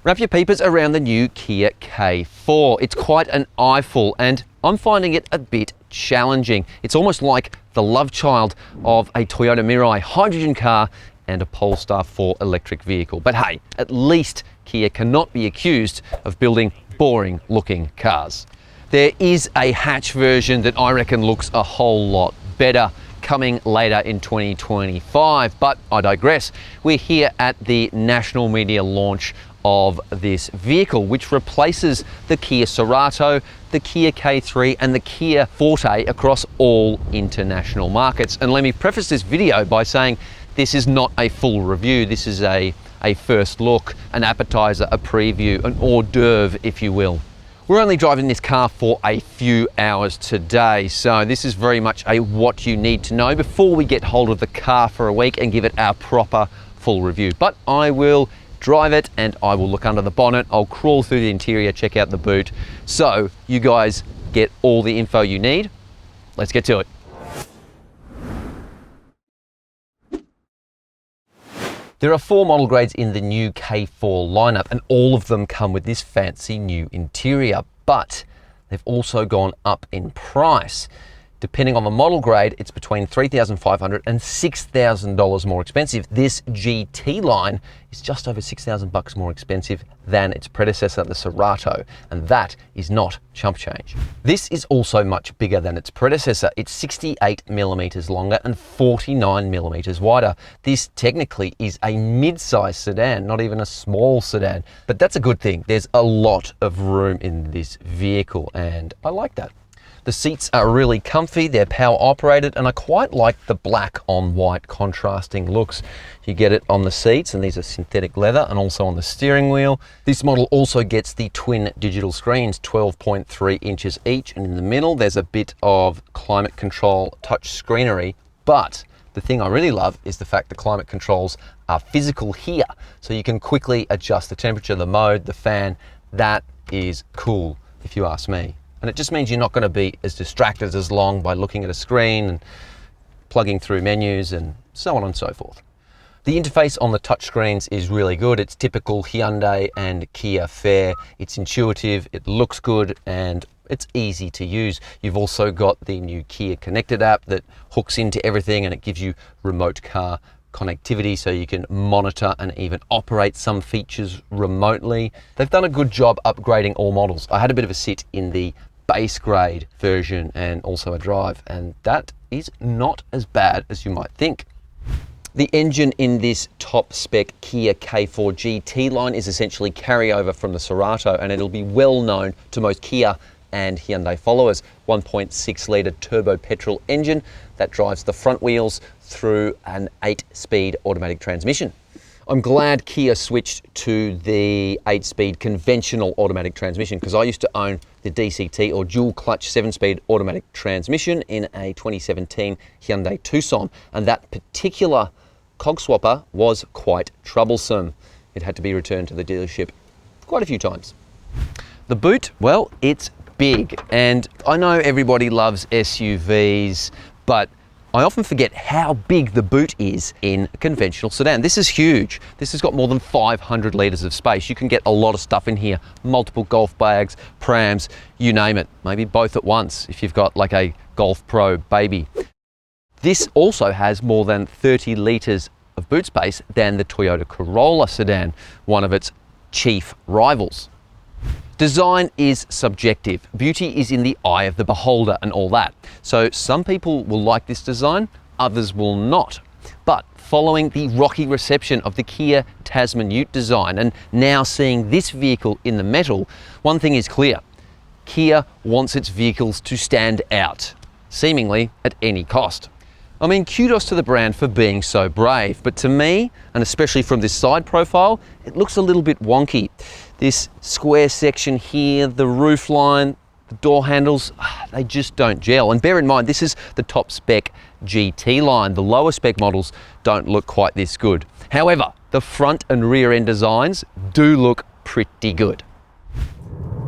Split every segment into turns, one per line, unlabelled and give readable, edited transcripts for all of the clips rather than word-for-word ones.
Wrap your peepers around the new Kia K4. It's quite an eyeful and I'm finding it a bit challenging. It's almost like the love child of a Toyota Mirai hydrogen car and a Polestar 4 electric vehicle. But hey, at least Kia cannot be accused of building boring looking cars. There is a hatch version that I reckon looks a whole lot better, coming later in 2025, but I digress. We're here at the national media launch of this vehicle, which replaces the Kia Cerato, the Kia K3 and the Kia Forte across all international markets. And let me preface this video by saying this is not a full review. This is a first look, an appetizer, a preview, an hors d'oeuvre, if you will. We're only driving this car for a few hours today, so this is very much a what you need to know before we get hold of the car for a week and give it our proper full review. But I will drive it and I will look under the bonnet, I'll crawl through the interior, check out the boot, so you guys get all the info you need. Let's get to it. There are 4 model grades in the new K4 lineup and all of them come with this fancy new interior, but they've also gone up in price. Depending on the model grade, it's between $3,500 and $6,000 more expensive. This GT line is just over $6,000 more expensive than its predecessor, the Cerato, and that is not chump change. This is also much bigger than its predecessor. It's 68 millimeters longer and 49 millimeters wider. This technically is a mid-size sedan, not even a small sedan, but that's a good thing. There's a lot of room in this vehicle, and I like that. The seats are really comfy, they're power operated, and I quite like the black on white contrasting looks. You get it on the seats, and these are synthetic leather, and also on the steering wheel. This model also gets the twin digital screens, 12.3 inches each, and in the middle there's a bit of climate control touch screenery, but the thing I really love is the fact the climate controls are physical here, so you can quickly adjust the temperature, the mode, the fan. That is cool, if you ask me. And it just means you're not going to be as distracted as long by looking at a screen and plugging through menus and so on and so forth. The interface on the touchscreens is really good. It's typical Hyundai and Kia fare. It's intuitive, it looks good, and it's easy to use. You've also got the new Kia Connected app that hooks into everything and it gives you remote car connectivity so you can monitor and even operate some features remotely. They've done a good job upgrading all models. I had a bit of a sit in the base grade version and also a drive, and that is not as bad as you might think. The engine in this top spec Kia K4 GT line is essentially carryover from the Cerato, and it'll be well known to most Kia and Hyundai followers. 1.6 litre turbo-petrol engine that drives the front wheels through an 8-speed automatic transmission. I'm glad Kia switched to the 8-speed conventional automatic transmission, because I used to own the DCT or dual clutch 7-speed automatic transmission in a 2017 Hyundai Tucson, and that particular cog swapper was quite troublesome. It had to be returned to the dealership quite a few times. The boot, well, it's big, and I know everybody loves SUVs, but I often forget how big the boot is in a conventional sedan. This is huge. This has got more than 500 litres of space. You can get a lot of stuff in here, multiple golf bags, prams, you name it. Maybe both at once if you've got like a Golf Pro baby. This also has more than 30 litres of boot space than the Toyota Corolla sedan, one of its chief rivals. Design is subjective. Beauty is in the eye of the beholder and all that. So some people will like this design, others will not. But following the rocky reception of the Kia Tasman Ute design and now seeing this vehicle in the metal, one thing is clear. Kia wants its vehicles to stand out, seemingly at any cost. I mean, kudos to the brand for being so brave, but to me, and especially from this side profile, it looks a little bit wonky. This square section here, the roof line, the door handles, they just don't gel. And bear in mind, this is the top spec GT line. The lower spec models don't look quite this good. However, the front and rear end designs do look pretty good.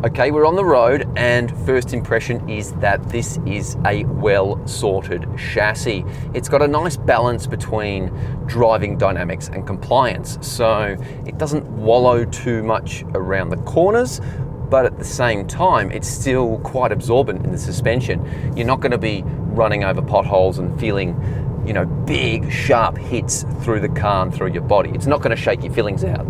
Okay, we're on the road, and first impression is that this is a well-sorted chassis. It's got a nice balance between driving dynamics and compliance, so it doesn't wallow too much around the corners, but at the same time, it's still quite absorbent in the suspension. You're not going to be running over potholes and feeling, you know, big, sharp hits through the car and through your body. It's not going to shake your fillings out.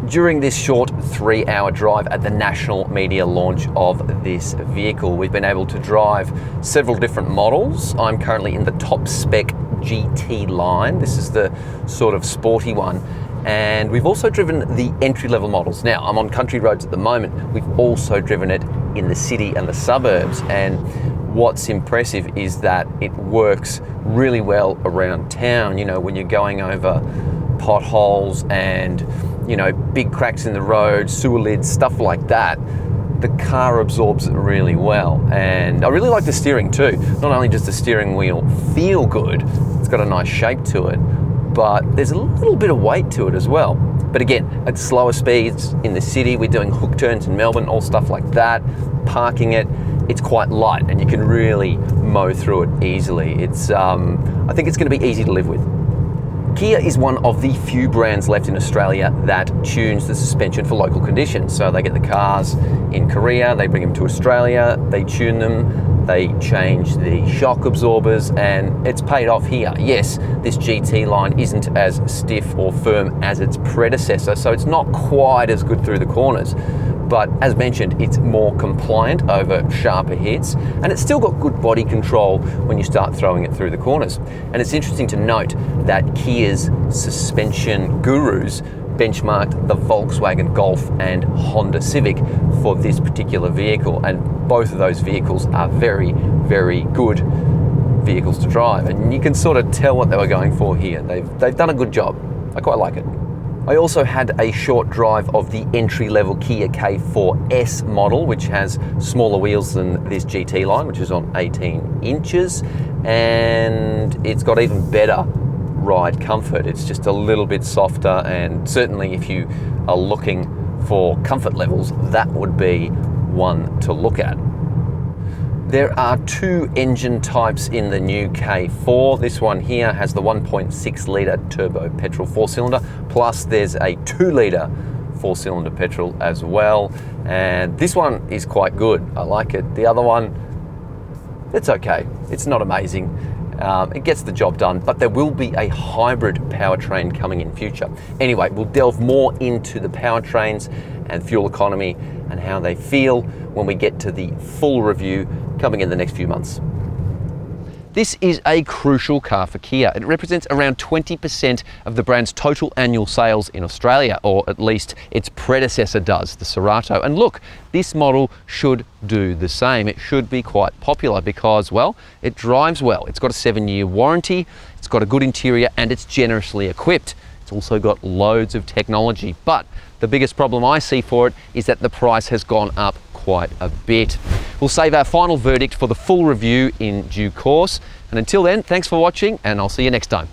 During this short 3-hour drive at the national media launch of this vehicle, we've been able to drive several different models. I'm currently in the top-spec GT line. This is the sort of sporty one. And we've also driven the entry-level models. Now, I'm on country roads at the moment. We've also driven it in the city and the suburbs. And what's impressive is that it works really well around town. You know, when you're going over potholes and, you know, big cracks in the road, sewer lids, stuff like that, the car absorbs it really well. And I really like the steering too. Not only does the steering wheel feel good, it's got a nice shape to it, but there's a little bit of weight to it as well. But again, at slower speeds in the city, we're doing hook turns in Melbourne, all stuff like that, parking it, it's quite light and you can really mow through it easily. It's, I think it's going to be easy to live with. Kia is one of the few brands left in Australia that tunes the suspension for local conditions. So they get the cars in Korea, they bring them to Australia, they tune them, they change the shock absorbers, and it's paid off here. Yes, this GT line isn't as stiff or firm as its predecessor, so it's not quite as good through the corners. But as mentioned, it's more compliant over sharper hits, and it's still got good body control when you start throwing it through the corners. And it's interesting to note that Kia's suspension gurus benchmarked the Volkswagen Golf and Honda Civic for this particular vehicle, and both of those vehicles are very, very good vehicles to drive, and you can sort of tell what they were going for here. They've done a good job. I quite like it. I also had a short drive of the entry-level Kia K4S model, which has smaller wheels than this GT line, which is on 18 inches, and it's got even better ride comfort. It's just a little bit softer, and certainly if you are looking for comfort levels, that would be one to look at. There are two engine types in the new K4. This one here has the 1.6 litre turbo-petrol 4-cylinder, plus there's a 2-litre 4-cylinder petrol as well. And this one is quite good. I like it. The other one, it's okay. It's not amazing. It gets the job done, but there will be a hybrid powertrain coming in future. Anyway, we'll delve more into the powertrains and fuel economy and how they feel when we get to the full review coming in the next few months. This is a crucial car for Kia. It represents around 20% of the brand's total annual sales in Australia, or at least its predecessor does, the Cerato. And look, this model should do the same. It should be quite popular because, well, it drives well. It's got a 7-year warranty, it's got a good interior, and it's generously equipped. It's also got loads of technology, but the biggest problem I see for it is that the price has gone up quite a bit. We'll save our final verdict for the full review in due course. And until then, thanks for watching, and I'll see you next time.